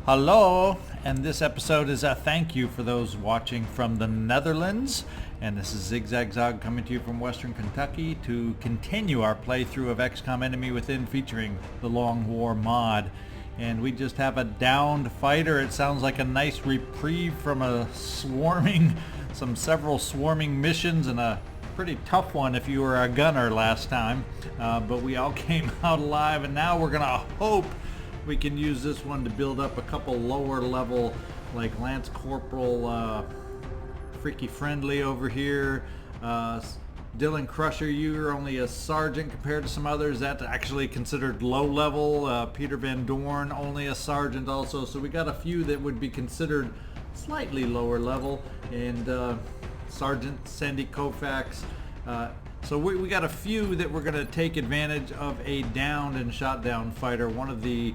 Hello, and this episode is a thank you for those watching from the Netherlands. And this is ZigZagZog coming to you from Western Kentucky to continue our playthrough of XCom Enemy Within featuring the Long War mod. And we just have a downed fighter. It sounds like a nice reprieve from several swarming missions and a pretty tough one if you were a gunner last time. But we all came out alive, and now we're gonna hope we can use this one to build up a couple lower level, like Lance Corporal Freaky Friendly over here. Dylan Crusher, you're only a sergeant compared to some others. That's actually considered low level. Peter Van Doorn, only a sergeant also. So we got a few that would be considered slightly lower level. And Sergeant Sandy Koufax. So we got a few that we're going to take advantage of a downed and shot down fighter. One of the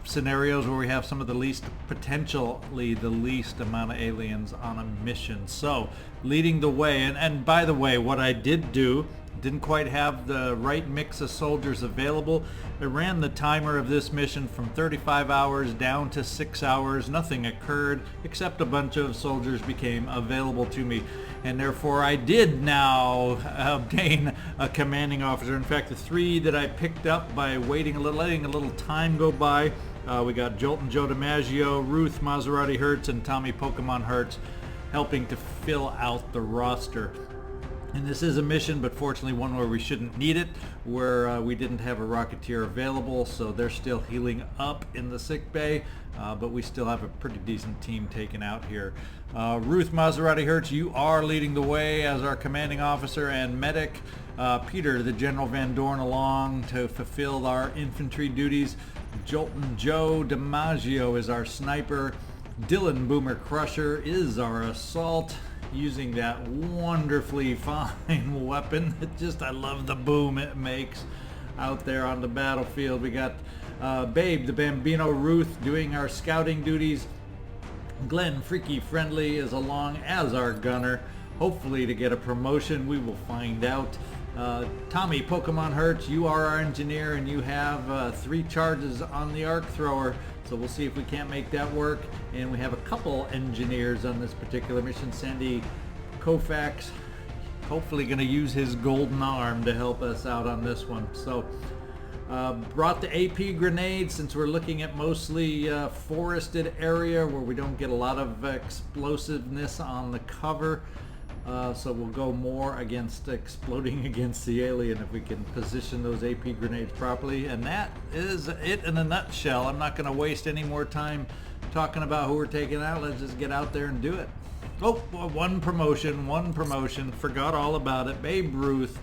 scenarios where we have some of potentially the least amount of aliens on a mission. So leading the way, and by the way, what I didn't quite have the right mix of soldiers available. I ran the timer of this mission from 35 hours down to 6 hours. Nothing occurred except a bunch of soldiers became available to me, and therefore I did now obtain a commanding officer. In fact, the three that I picked up by letting a little time go by, we got Joltin Joe DiMaggio, Ruth Maserati Hertz, and Tommy Pokemon Hertz helping to fill out the roster. And this is a mission, but fortunately one where we shouldn't need it, where we didn't have a Rocketeer available, so they're still healing up in the sick bay, but we still have a pretty decent team taken out here. Ruth Maserati Hertz, you are leading the way as our commanding officer and medic. Peter, the General Van Doorn, along to fulfill our infantry duties. Joltin Joe DiMaggio is our sniper. Dylan Boomer Crusher is our assault, using that wonderfully fine weapon. I love the boom it makes out there on the battlefield. We got Babe, the Bambino Ruth, doing our scouting duties. Glenn Freaky Friendly is along as our gunner, hopefully to get a promotion. We will find out. Tommy Pokemon Hertz, you are our engineer, and you have 3 charges on the arc thrower, so we'll see if we can't make that work. And we have a couple engineers on this particular mission. Sandy Koufax, hopefully going to use his golden arm to help us out on this one. So brought the AP grenade, since we're looking at mostly forested area where we don't get a lot of explosiveness on the cover. So we'll go more against exploding against the alien if we can position those AP grenades properly. And that is it in a nutshell. I'm not going to waste any more time talking about who we're taking out. Let's just get out there and do it. Oh, one promotion. Forgot all about it. Babe Ruth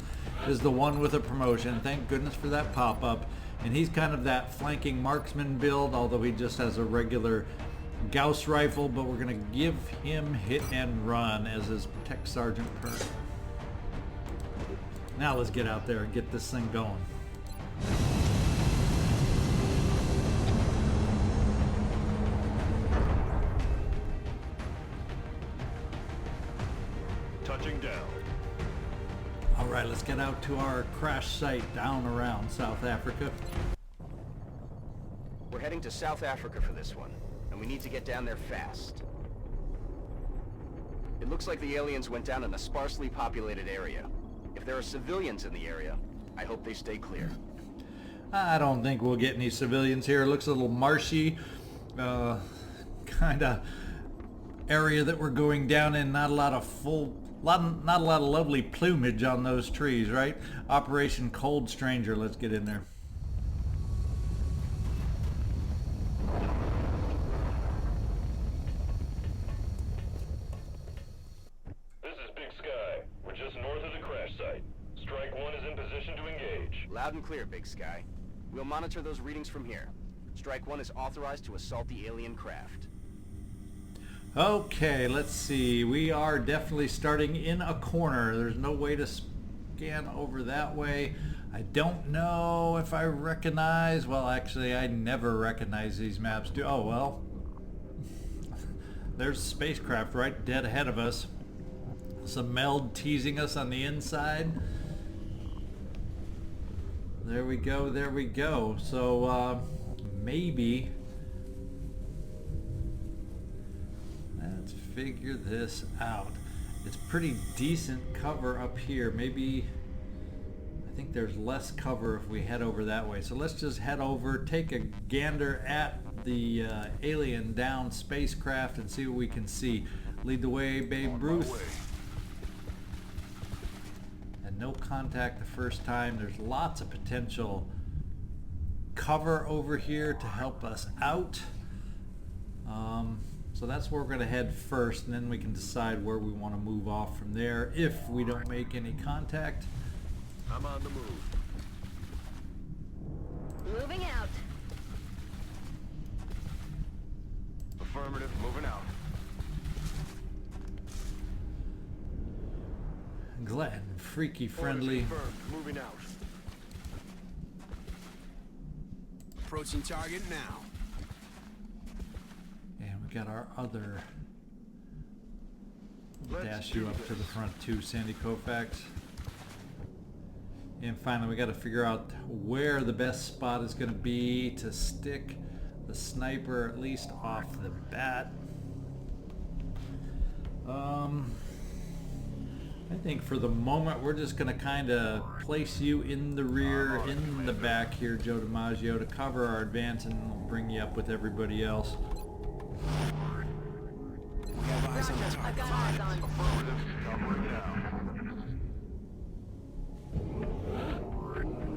is the one with a promotion. Thank goodness for that pop-up. And he's kind of that flanking marksman build, although he just has a regular Gauss rifle, but we're going to give him hit and run as his tech sergeant perk. Now let's get out there and get this thing going. Touching down. All right, let's get out to our crash site down around South Africa. We're heading to South Africa for this one, and we need to get down there fast. It looks like the aliens went down in a sparsely populated area. If there are civilians in the area, I hope they stay clear. I don't think we'll get any civilians here. It looks a little marshy, kind of area that we're going down in. Not a lot of not a lot of lovely plumage on those trees, right? Operation Cold Stranger. Let's get in there. This is Big Sky. We're just north of the crash site. Strike 1 is in position to engage. Loud and clear, Big Sky. We'll monitor those readings from here. Strike 1 is authorized to assault the alien craft. Okay, let's see. We are definitely starting in a corner. There's no way to scan over that way. I don't know if I recognize, well actually I never recognize these maps. Oh well, there's a spacecraft right dead ahead of us. Some meld teasing us on the inside. There we go, there we go. So maybe, let's figure this out. It's pretty decent cover up here. Maybe, I think there's less cover if we head over that way. So let's just head over, take a gander at the alien down spacecraft and see what we can see. Lead the way, Babe Ruth. And no contact the first time. There's lots of potential cover over here to help us out. So that's where we're going to head first, and then we can decide where we want to move off from there if we don't make any contact. I'm on the move. Moving out. Affirmative, moving out. Glad and freaky friendly. Orders confirmed, moving out. Approaching target now. And we got our other. Let's Dash you do up to the this. front too, Sandy Koufax. And finally, we got to figure out where the best spot is going to be to stick the sniper, at least off the bat. I think for the moment we're just going to kind of place you in the rear, in the back here, Joe DiMaggio, to cover our advance, and we'll bring you up with everybody else. We have eyes on the I've target. got eyes on. Affirmative, covering now.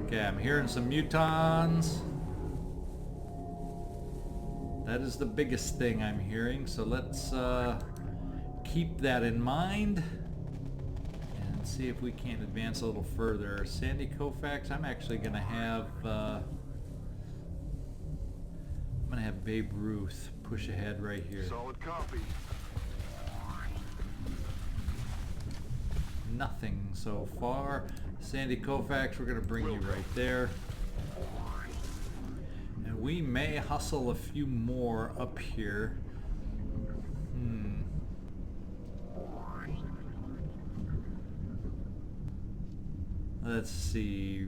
Okay, I'm hearing some mutons. That is the biggest thing I'm hearing, so let's keep that in mind and see if we can't advance a little further. Sandy Koufax, I'm actually going to have Babe Ruth push ahead right here. Solid copy. Nothing so far. Sandy Koufax, we're going to bring you right there. And we may hustle a few more up here. Let's see.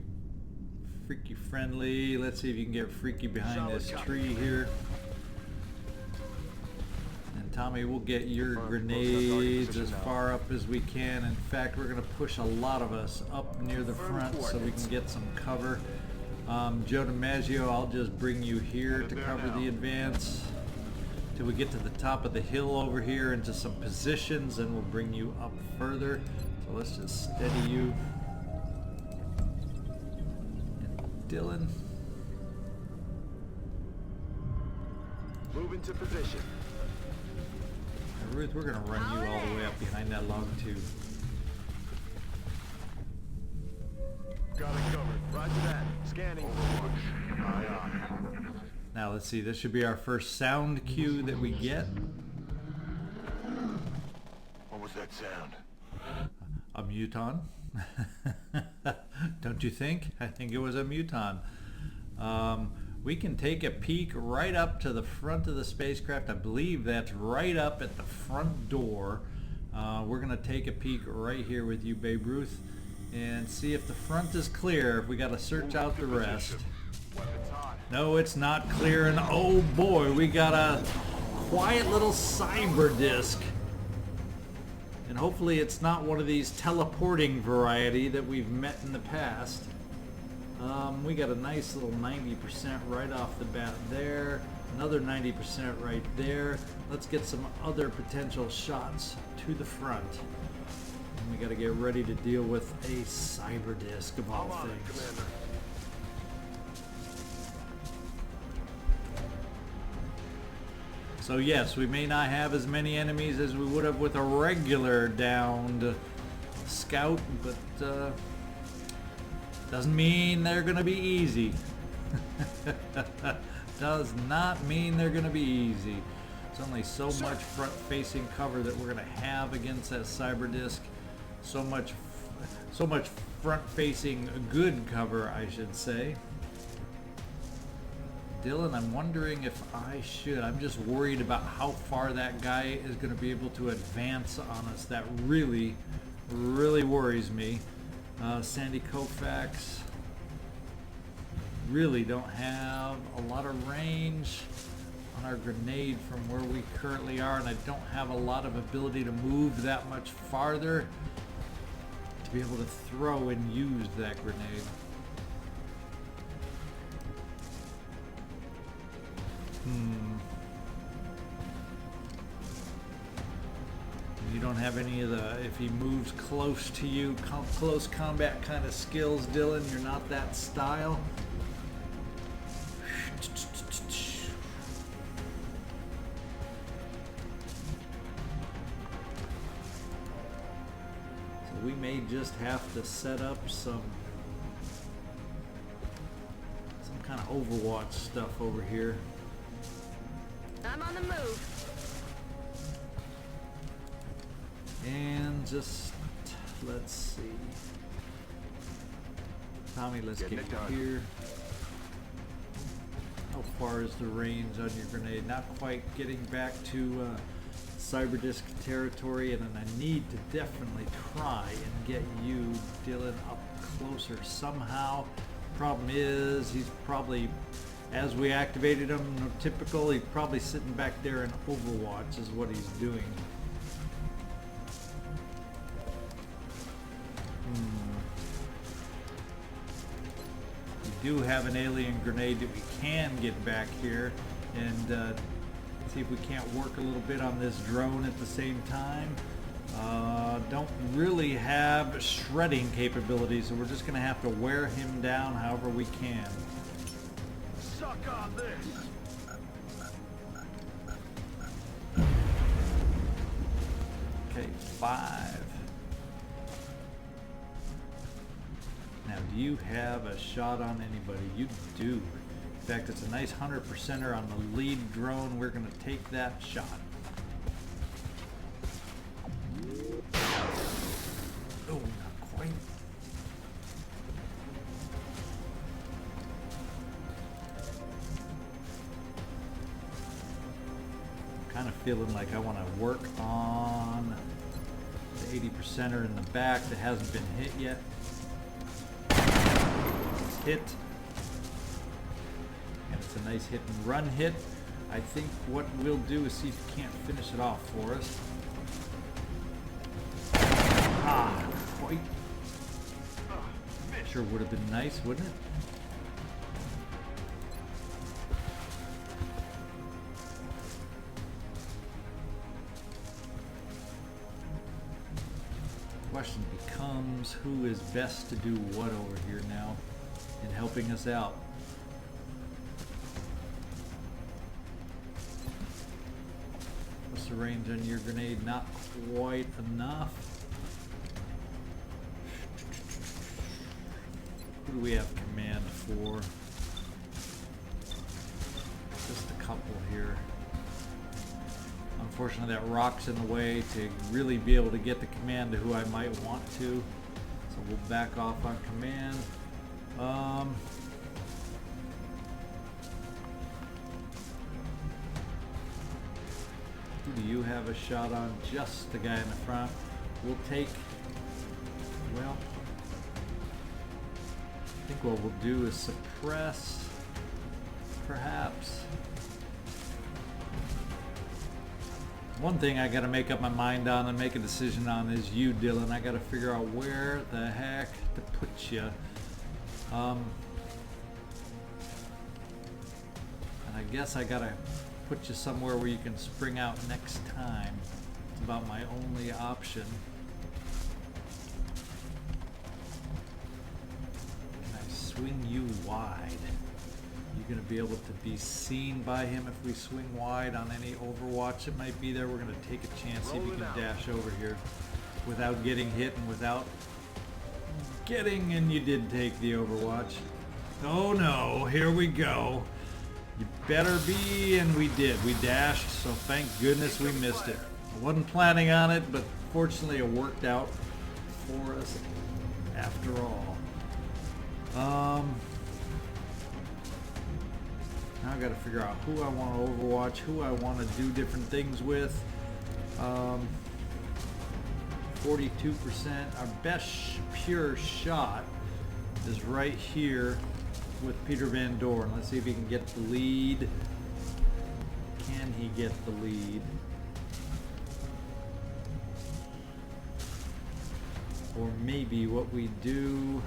Freaky friendly. Let's see if you can get freaky behind this tree here. And Tommy, we'll get your grenades as far up as we can. In fact, we're going to push a lot of us up near the front so we can get some cover. Joe DiMaggio, I'll just bring you here to cover the advance till we get to the top of the hill over here into some positions, and we'll bring you up further. So let's just steady you. And Dylan. Move into position. And Ruth, we're going to run you all the way up behind that log too. Got it covered. Roger that. Scanning. Overwatch. Aye, aye. Now let's see, this should be our first sound cue that we get. What was that sound? A muton. Don't you think? I think it was a muton. We can take a peek right up to the front of the spacecraft. I believe that's right up at the front door. We're going to take a peek right here with you, Babe Ruth, and see if the front is clear. If we got to search out the rest. Weapons hot. No, it's not clear, and oh boy, we got a quiet little cyber disc. And hopefully it's not one of these teleporting variety that we've met in the past. We got a nice little 90% right off the bat there. Another 90% right there. Let's get some other potential shots to the front. And we got to get ready to deal with a cyber disc of all I'm on it, things. Commander. So yes, we may not have as many enemies as we would have with a regular downed scout, but doesn't mean they're gonna be easy. Does not mean they're gonna be easy. There's only so much front-facing cover that we're gonna have against that cyber disc. So much front-facing good cover, I should say. Dylan, I'm wondering if I should. I'm just worried about how far that guy is going to be able to advance on us. That really, really worries me. Sandy Koufax. Really don't have a lot of range on our grenade from where we currently are, and I don't have a lot of ability to move that much farther to be able to throw and use that grenade. You don't have any of the, if he moves close to you, close combat kind of skills, Dylan. You're not that style. So we may just have to set up some kind of Overwatch stuff over here. I'm on the move. And just, let's see. Tommy, let's get here. How far is the range on your grenade? Not quite getting back to Cyberdisc territory, and then I need to definitely try and get you, Dylan, up closer somehow. Problem is, he's probably, as we activated him, typical, he's probably sitting back there in Overwatch is what he's doing. We do have an alien grenade that we can get back here, and see if we can't work a little bit on this drone at the same time. Don't really have shredding capabilities, so we're just going to have to wear him down however we can. Suck on this! Okay, 5. Now, do you have a shot on anybody? You do. In fact, it's a nice 100%er on the lead drone. We're going to take that shot. Oh, not quite. Kind of feeling like I want to work on the 80%er in the back that hasn't been hit yet. Hit, and it's a nice hit and run hit. I think what we'll do is see if we can't finish it off for us. Quite. Sure would have been nice, wouldn't it? Question becomes, who is best to do what over here now in helping us out? What's the range on your grenade? Not quite enough. Who do we have command for? Just a couple here. Unfortunately, that rock's in the way to really be able to get the command to who I might want to. So we'll back off on command. Who do you have a shot on? Just the guy in the front. We'll take, well, I think what we'll do is suppress, perhaps. One thing I got to make up my mind on and make a decision on is you, Dylan. I got to figure out where the heck to put you. And I guess I got to put you somewhere where you can spring out next time. It's about my only option. Can I swing you wide? You're going to be able to be seen by him if we swing wide on any Overwatch that might be there. We're going to take a chance, see if we can dash over here without getting hit and without getting, and you did take the Overwatch. Oh no, here we go. You better be, and we did. We dashed, so thank goodness we missed it. I wasn't planning on it, but fortunately it worked out for us after all. Now I gotta figure out who I want to overwatch, who I want to do different things with. 42%. Our best pure shot is right here with Peter Van Doorn. Let's see if he can get the lead. Can he get the lead? Or maybe what we do...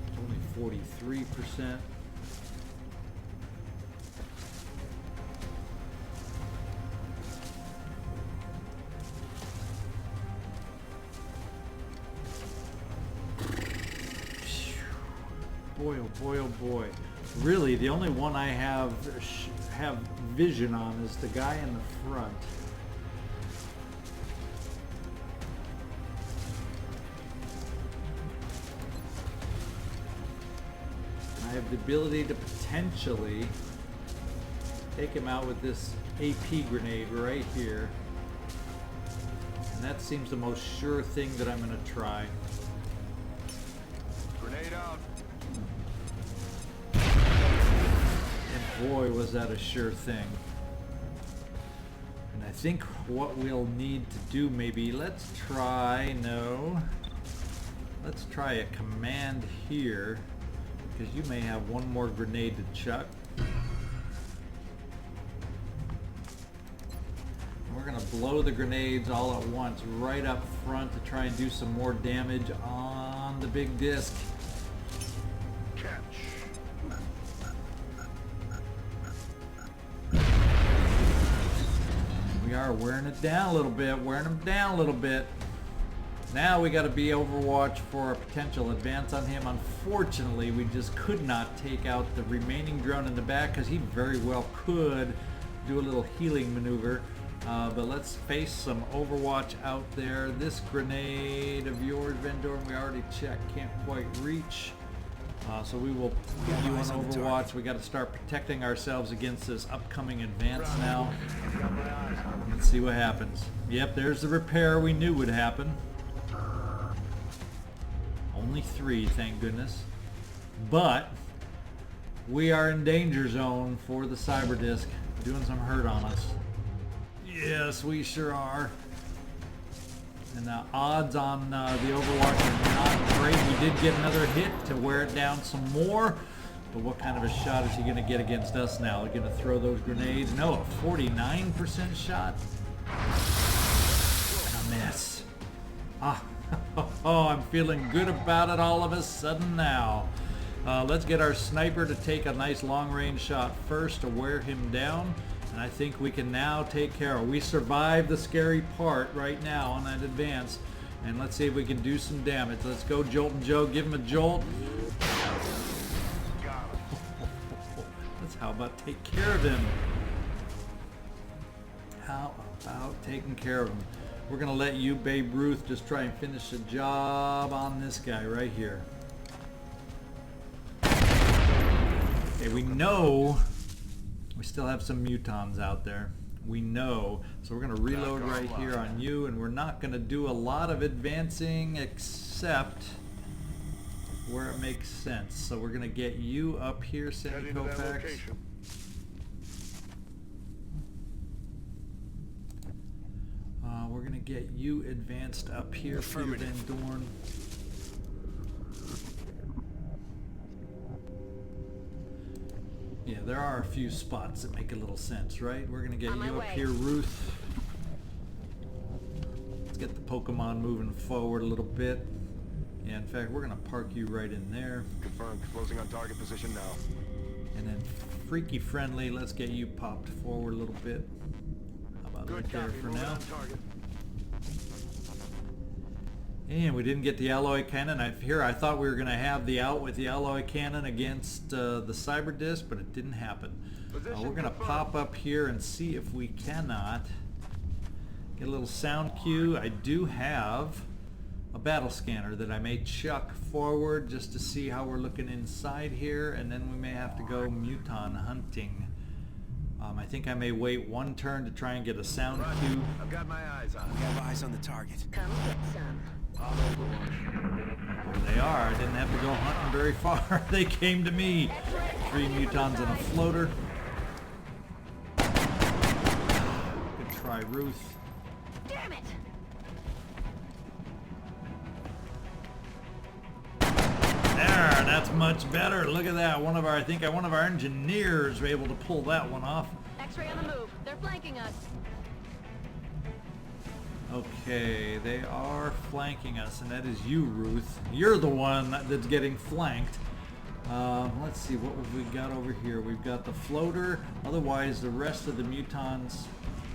It's only 43%. Boy, oh boy, oh boy. Really, the only one I have vision on is the guy in the front. I have the ability to potentially take him out with this AP grenade right here. And that seems the most sure thing that I'm going to try. Grenade out. Boy, was that a sure thing. And I think what we'll need to do maybe, let's try a command here, because you may have one more grenade to chuck. And we're going to blow the grenades all at once right up front to try and do some more damage on the big disc. We are wearing it down a little bit, wearing them down a little bit. Now we got to be Overwatch for a potential advance on him. Unfortunately, we just could not take out the remaining drone in the back because he very well could do a little healing maneuver. But let's face some Overwatch out there. This grenade of yours, Van Doorn, we already checked, can't quite reach. So we will give you an Overwatch. We got to start protecting ourselves against this upcoming advance now. Let's see what happens. Yep, there's the repair we knew would happen. Only 3, thank goodness. But we are in danger zone for the cyber disc, doing some hurt on us. Yes, we sure are. And the odds on the Overwatch are not great. We did get another hit to wear it down some more. But what kind of a shot is he going to get against us now? Going to throw those grenades? No, a 49% shot? And a miss. I'm feeling good about it all of a sudden now. Let's get our sniper to take a nice long-range shot first to wear him down. And I think we can now take care of it. We survived the scary part right now on that advance. And let's see if we can do some damage. Let's go, Joltin' Joe. Give him a jolt. Let's how about take care of him? How about taking care of him? We're going to let you, Babe Ruth, just try and finish the job on this guy right here. Okay, we know we still have some mutons out there. We know. So we're going to reload right here on you, and we're not going to do a lot of advancing except where it makes sense. So we're going to get you up here, Sandy Koufax. We're going to get you advanced up here, Peter Van Doorn. Yeah, there are a few spots that make a little sense, right? We're going to get you up here, Ruth. Let's get the Pokemon moving forward a little bit. Yeah, in fact, we're going to park you right in there. Confirmed. Closing on target position now. And then Freaky Friendly, let's get you popped forward a little bit. How about right there for now? And we didn't get the alloy cannon. I thought we were going to have the out with the alloy cannon against the cyber disc, but it didn't happen. We're going to pop up here and see if we cannot get a little sound cue. I do have a battle scanner that I may chuck forward just to see how we're looking inside here, and then we may have to go muton hunting. I think I may wait one turn to try and get a sound cue. I've got my eyes on We have eyes on the target. Come get some. I'll overwatch. There they are. I didn't have to go hunting very far. They came to me. 3 mutons and a floater. Good try, Ruth. Damn it! There, that's much better. Look at that. I think one of our engineers were able to pull that one off. X-ray on the move. They're flanking us. Okay, they are flanking us, and that is you, Ruth. You're the one that's getting flanked. Let's see, what have we got over here? We've got the floater. Otherwise, the rest of the mutons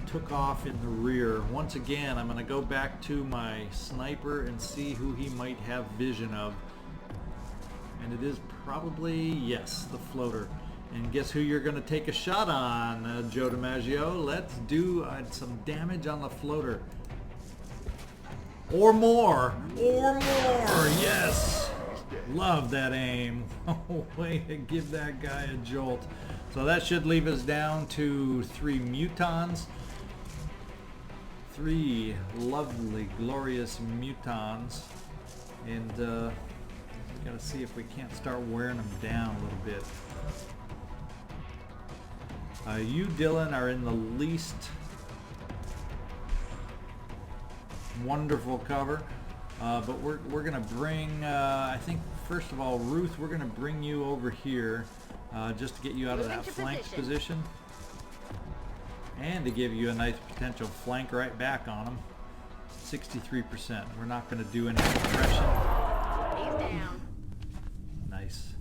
took off in the rear. Once again, I'm going to go back to my sniper and see who he might have vision of. And it is probably, yes, the floater. And guess who you're going to take a shot on, Joe DiMaggio? Let's do some damage on the floater. Or more! Or more! Yes! Love that aim. Way to give that guy a jolt. So that should leave us down to 3 mutons. 3 lovely, glorious mutons. And we gotta see if we can't start wearing them down a little bit. You, Dylan, are in the least wonderful cover, but we're gonna bring I think first of all, Ruth, we're gonna bring you over here just to get you out of that flanked position and to give you a nice potential flank right back on them. 63%. We're not gonna do any compression. He's down. Nice.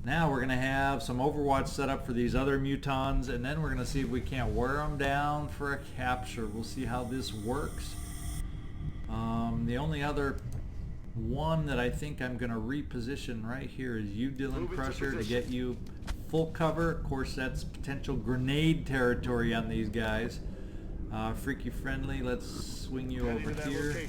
Now we're gonna have some Overwatch set up for these other mutons, and then we're gonna see if we can't wear them down for a capture. We'll see how this works. The only other one that I think I'm gonna reposition right here is you, Dylan Crusher, to get you full cover. Of course, that's potential grenade territory on these guys. Freaky friendly, let's swing you over here.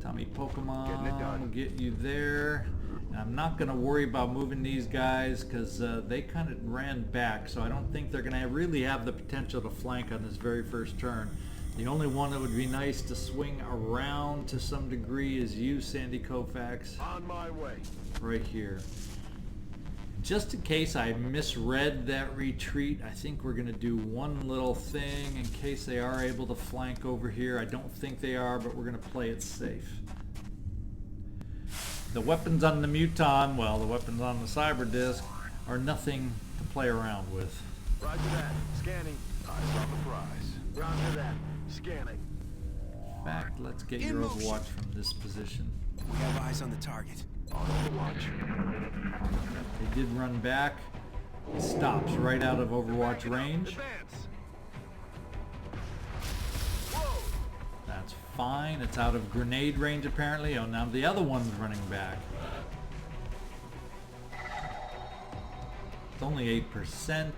Tommy Pokemon will get you there. And I'm not going to worry about moving these guys because they kind of ran back, so I don't think they're going to really have the potential to flank on this very first turn. The only one that would be nice to swing around to some degree is you, Sandy Koufax. On my way. Right here. Just in case I misread that retreat, I think we're going to do one little thing in case they are able to flank over here. I don't think they are, but we're going to play it safe. The weapons on the Muton, well, the weapons on the Cyber Disc are nothing to play around with. Roger that. Scanning. Eyes on the prize. Roger that. Scanning. In fact, let's get your Overwatch from this position. We have eyes on the target. On Overwatch. They did run back. It stops right out of Overwatch range. Advance. That's fine. It's out of grenade range apparently. Oh, now the other one's running back. It's only 8%.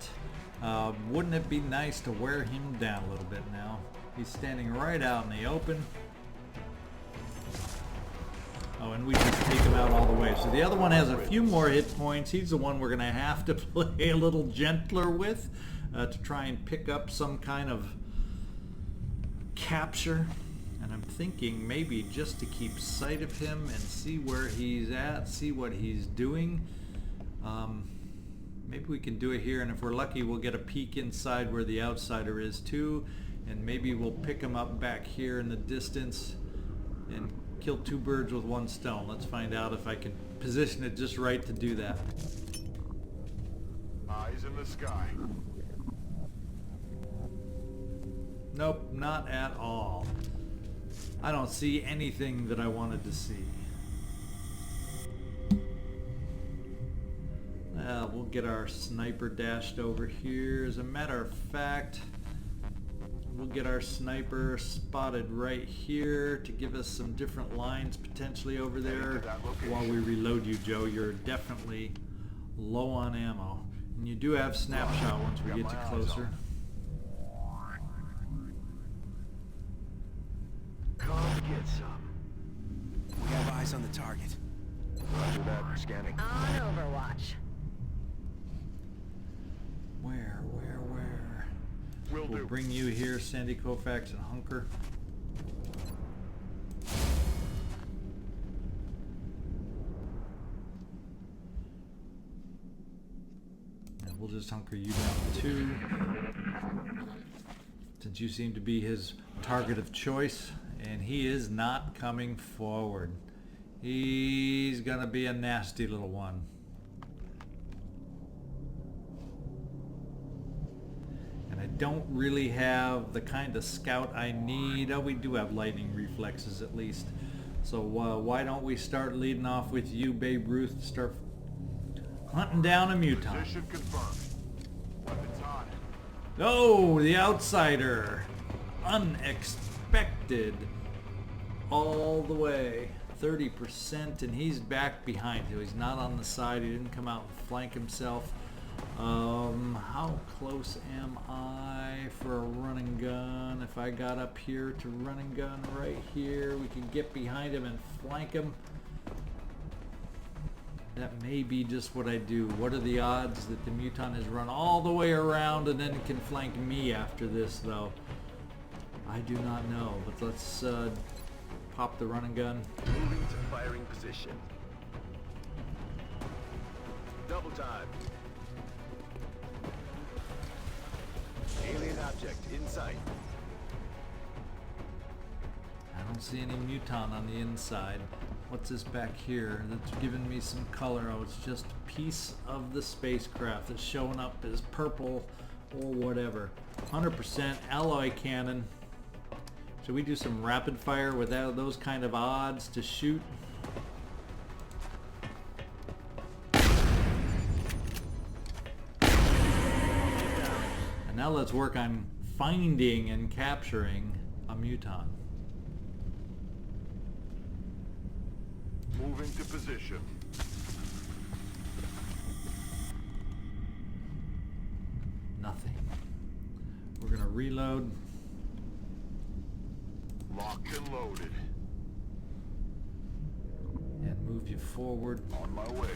Wouldn't it be nice to wear him down a little bit now? He's standing right out in the open. Oh, and we just take him out all the way. So the other one has a few more hit points. He's the one we're going to have to play a little gentler with to try and pick up some kind of capture. And I'm thinking maybe just to keep sight of him and see where he's at, see what he's doing. Maybe we can do it here, and if we're lucky, we'll get a peek inside where the outsider is too. And maybe we'll pick him up back here in the distance and kill 2 birds with 1 stone. Let's find out if I can position it just right to do that. Eyes in the sky. Nope, not at all. I don't see anything that I wanted to see. We'll get our sniper dashed over here. As a matter of fact, we'll get our sniper spotted right here to give us some different lines potentially over there. While we reload you, Joe, you're definitely low on ammo. And you do have snapshot once we get you closer. Come get some. We have eyes on the target. Roger that. Scanning. On Overwatch. Where? Will We'll do. bring you here, Sandy Koufax and Hunker. And we'll just hunker you down too, since you seem to be his target of choice, and he is not coming forward. He's gonna be a nasty little one. I don't really have the kind of scout I need. Oh, we do have lightning reflexes at least. So why don't we start leading off with you, Babe Ruth, to start hunting down a mutant. Position confirmed. Weapons hot. Oh, the outsider. Unexpected. All the way. 30%, and he's back behind you. He's not on the side. He didn't come out and flank himself. How close am I for a run and gun? If I got up here to run and gun right here, we can get behind him and flank him. That may be just what I do. What are the odds that the mutant has run all the way around and then can flank me after this, though? I do not know, but let's pop the run and gun. Moving to firing position. Double time. Alien object in sight. I don't see any mutant on the inside. What's this back here that's giving me some color? Oh, it's just a piece of the spacecraft that's showing up as purple or whatever. 100% alloy cannon. Should we do some rapid fire without those kind of odds to shoot? And now let's work on finding and capturing a mutant. Moving to position. Nothing. We're gonna reload. Locked and loaded. And move you forward. On my way.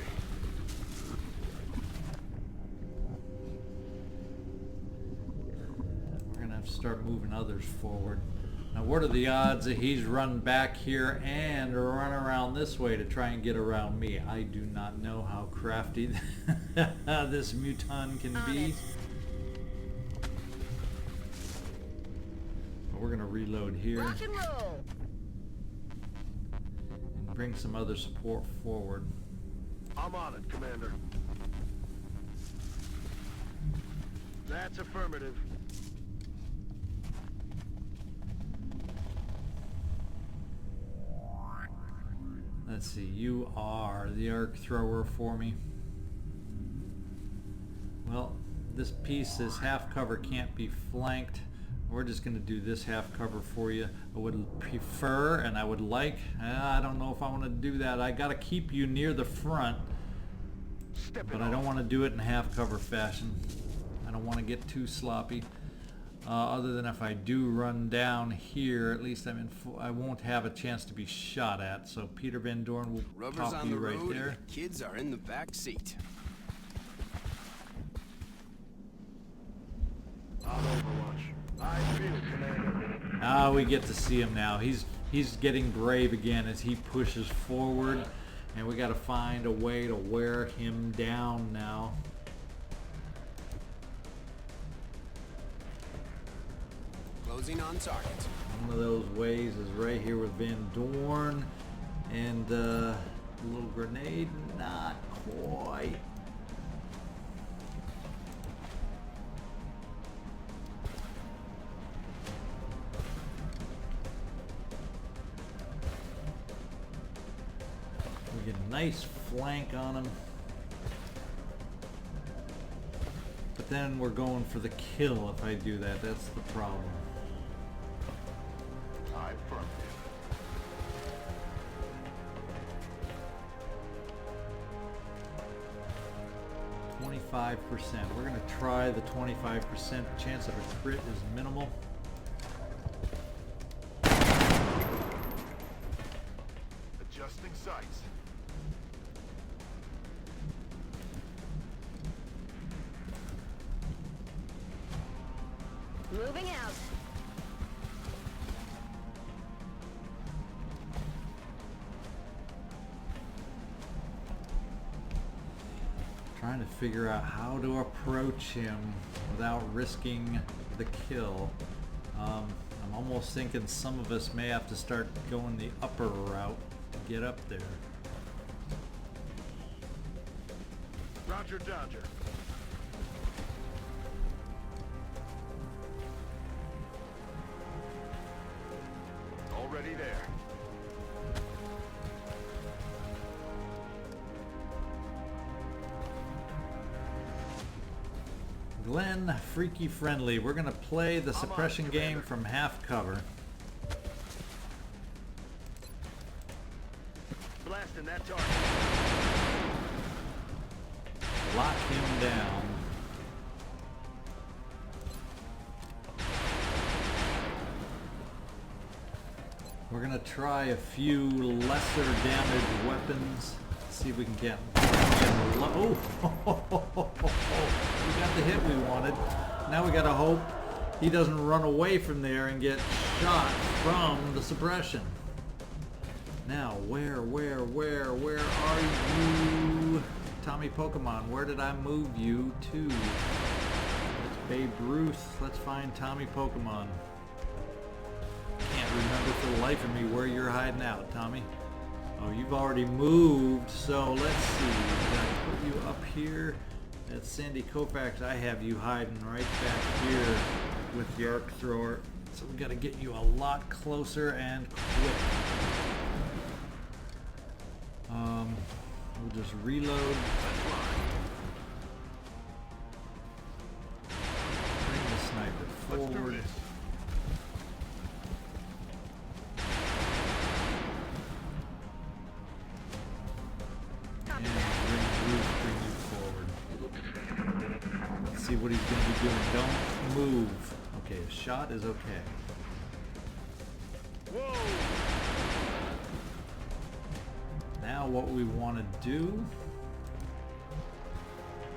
We're gonna have to start moving others forward. Now what are the odds that he's run back here and run around this way to try and get around me? I do not know how crafty this mutant can be. But we're gonna reload here Rock and roll. and bring some other support forward. I'm on it, Commander. That's affirmative. Let's see, you are the arc thrower for me. Well, this piece, this half cover can't be flanked. We're just going to do this half cover for you. I would prefer, and I would like, I don't know if I want to do that. I got to keep you near the front, but I don't want to do it in half cover fashion. I don't want to get too sloppy. Other than if I do run down here, at least I'm in I won't have a chance to be shot at. So Peter Van Doorn will Rubber's pop on you the right road, there. and the kids are in the back seat. On Overwatch. I feel, Commander. Ah, we get to see him now. He's getting brave again as he pushes forward, and we got to find a way to wear him down now. Closing on target. One of those ways is right here with Van Doorn, and a little grenade. Not quite. We get a nice flank on him. But then we're going for the kill if I do that. That's the problem. I affirm. 25%. We're going to try the 25%. The chance of a crit is minimal. Adjusting sights. Moving out. Trying to figure out how to approach him without risking the kill. I'm almost thinking some of us may have to start going the upper route to get up there. Roger, Dodger. Already there. Glenn, freaky friendly. We're gonna play the suppression game from half cover. Blasting that target. Lock him down. We're gonna try a few lesser damage weapons. See if we can get low. Oh, we got the hit we wanted. Now we gotta hope he doesn't run away from there and get shot from the suppression. Now, where are you? Tommy Pokemon, where did I move you to? That's Babe Ruth. Let's find Tommy Pokemon. Can't remember for the life of me where you're hiding out, Tommy. Oh, you've already moved, so let's see. Did I put you up here? That's Sandy Koufax. I have you hiding right back here with the arc thrower. So we gotta get you a lot closer and quick. We'll just reload. Bring the sniper Let's do forward. this. Copy And that. bring you forward. Let's see what he's going to be doing. Don't move. Okay, a shot is okay. Whoa! Now what we want to do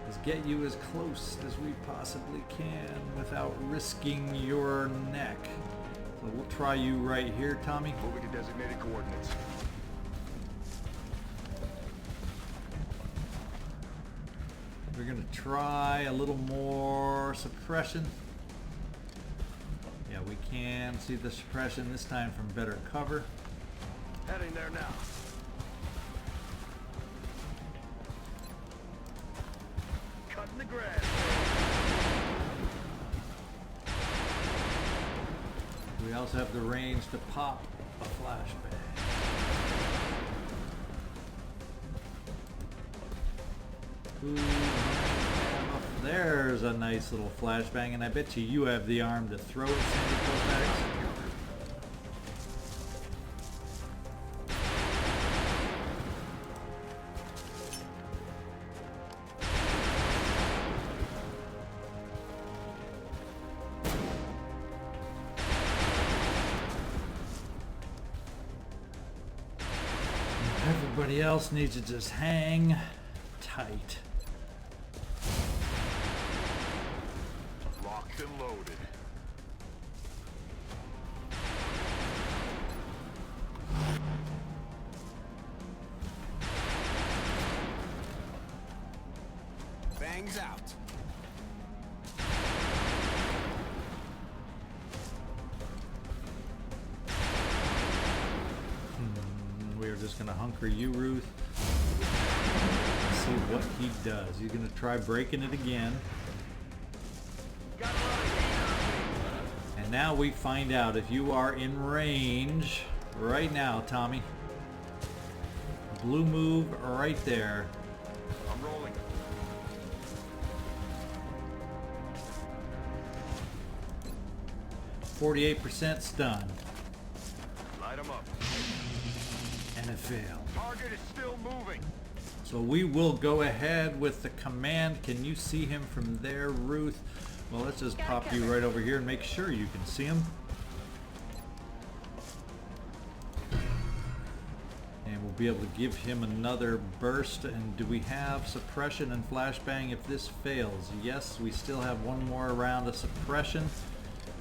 is get you as close as we possibly can without risking your neck. So we'll try you right here, Tommy. Moving to designated coordinates. We're going to try a little more suppression. Yeah, we can see the suppression this time from better cover. Heading there now. Cutting the grass. We also have the range to pop a flashbang. Ooh, there's a nice little flashbang, and I bet you have the arm to throw it, Sandy Koufax. Everybody else needs to just hang tight. Locked and loaded. Bangs out. We're just gonna hunker you, Ruth. See what he does. He's gonna try breaking it again. Got a lot of heat on me. And now we find out if you are in range right now, Tommy. Blue move right there. I'm rolling. 48% stun. Light 'em up. And it failed. Target is still moving. So we will go ahead with the command. Can you see him from there, Ruth? Well, let's just Got it pop you covered. right over here and make sure you can see him. And we'll be able to give him another burst. And do we have suppression and flashbang if this fails? Yes, we still have one more round of suppression.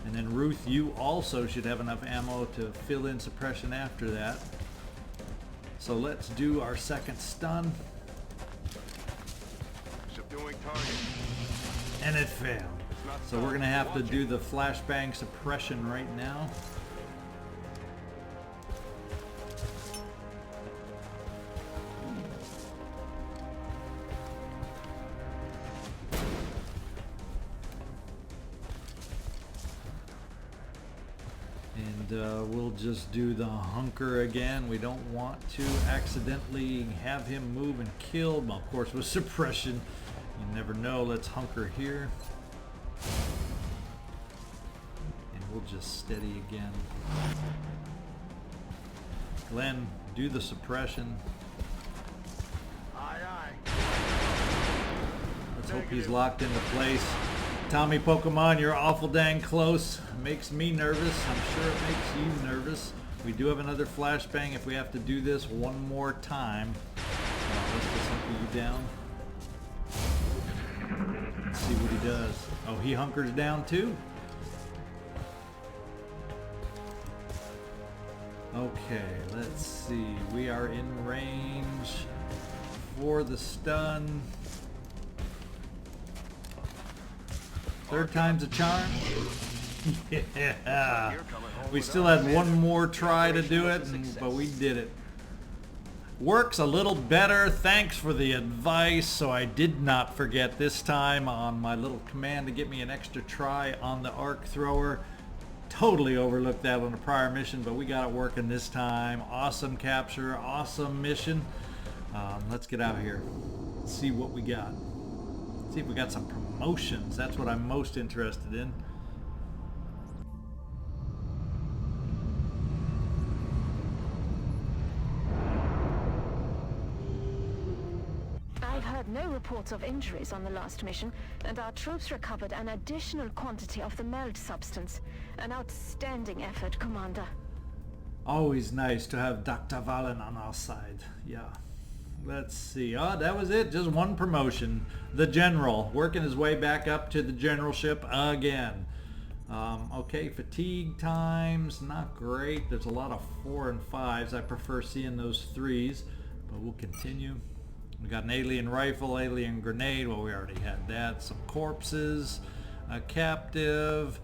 And then Ruth, you also should have enough ammo to fill in suppression after that. So let's do our second stun. Subduing target. And it failed. So we're gonna have to do the flashbang suppression right now. And we'll just do the hunker again. We don't want to accidentally have him move and kill. Well, of course, with suppression, you never know. Let's hunker here. And we'll just steady again. Glenn, do the suppression. Aye, aye. Let's hope he's locked into place. Tommy Pokemon, you're awful dang close. Makes me nervous. I'm sure it makes you nervous. We do have another flashbang if we have to do this one more time. Let's just hunker you down. Let's see what he does. Oh, he hunkers down too? Okay, let's see. We are in range for the stun. Third time's a charm. Yeah. We still had one more try to do it, but we did it. Works a little better. Thanks for the advice. So I did not forget this time on my little command to get me an extra try on the arc thrower. Totally overlooked that on a prior mission, but we got it working this time. Awesome capture, awesome mission. Let's get out here. Let's see what we got. See if we got some promotions. That's what I'm most interested in. I've heard no reports of injuries on the last mission, and our troops recovered an additional quantity of the meld substance. An outstanding effort, Commander. Always nice to have Dr. Valen on our side. Yeah. Let's see. Oh, that was it. Just one promotion. The General. Working his way back up to the generalship again. Okay, fatigue times. Not great. There's a lot of 4 and 5s. I prefer seeing those 3s. But we'll continue. We got an alien rifle, alien grenade. Well, we already had that. Some corpses. A captive.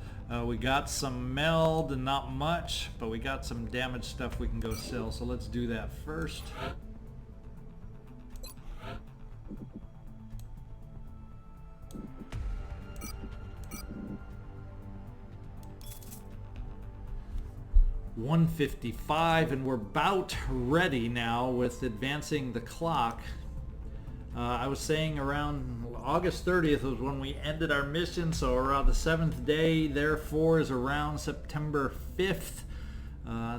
We got some meld and not much. But we got some damaged stuff we can go sell. So let's do that first. $155, and we're about ready now with advancing the clock. I was saying around August 30th was when we ended our mission, so around the 7th day, therefore, is around September 5th.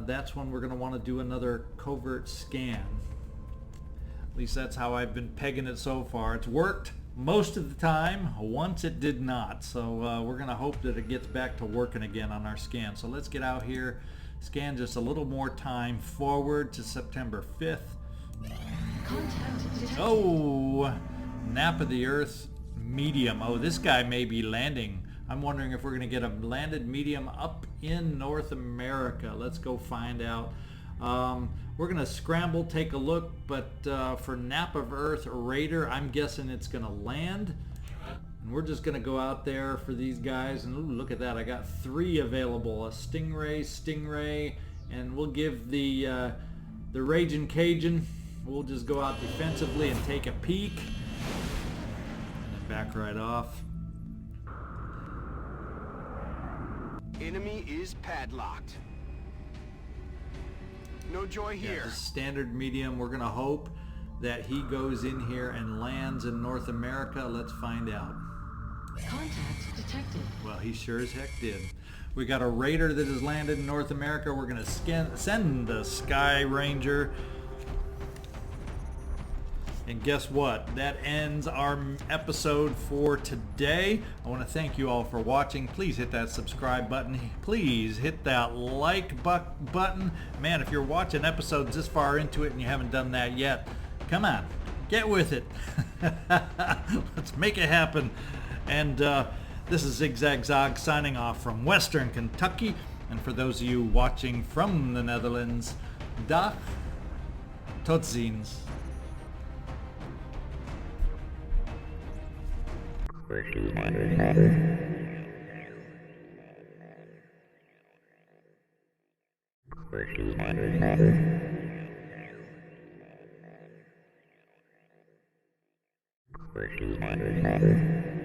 That's when we're going to want to do another covert scan. At least that's how I've been pegging it so far. It's worked most of the time. Once it did not, so we're going to hope that it gets back to working again on our scan. So let's get out here. Scan just a little more time forward to September 5th. Oh, nap of the Earth medium. Oh, this guy may be landing. I'm wondering if we're going to get a landed medium up in North America. Let's go find out. We're going to scramble, take a look, but for nap of Earth Raider, I'm guessing it's going to land. And we're just going to go out there for these guys. And ooh, look at that. I got 3 available. A Stingray, and we'll give the Raging Cajun. We'll just go out defensively and take a peek. And then back right off. Enemy is padlocked. No joy here. Yeah, just standard medium. We're going to hope that he goes in here and lands in North America. Let's find out. Contact detected. Well, he sure as heck did. We got a Raider that has landed in North America. We're going to send the Sky Ranger. And guess what? That ends our episode for today. I want to thank you all for watching. Please hit that subscribe button. Please hit that like button. Man, if you're watching episodes this far into it and you haven't done that yet, come on, get with it. Let's make it happen. And This is ZigZagZog signing off from Western Kentucky. And for those of you watching from the Netherlands, dag tot ziens. Maserati.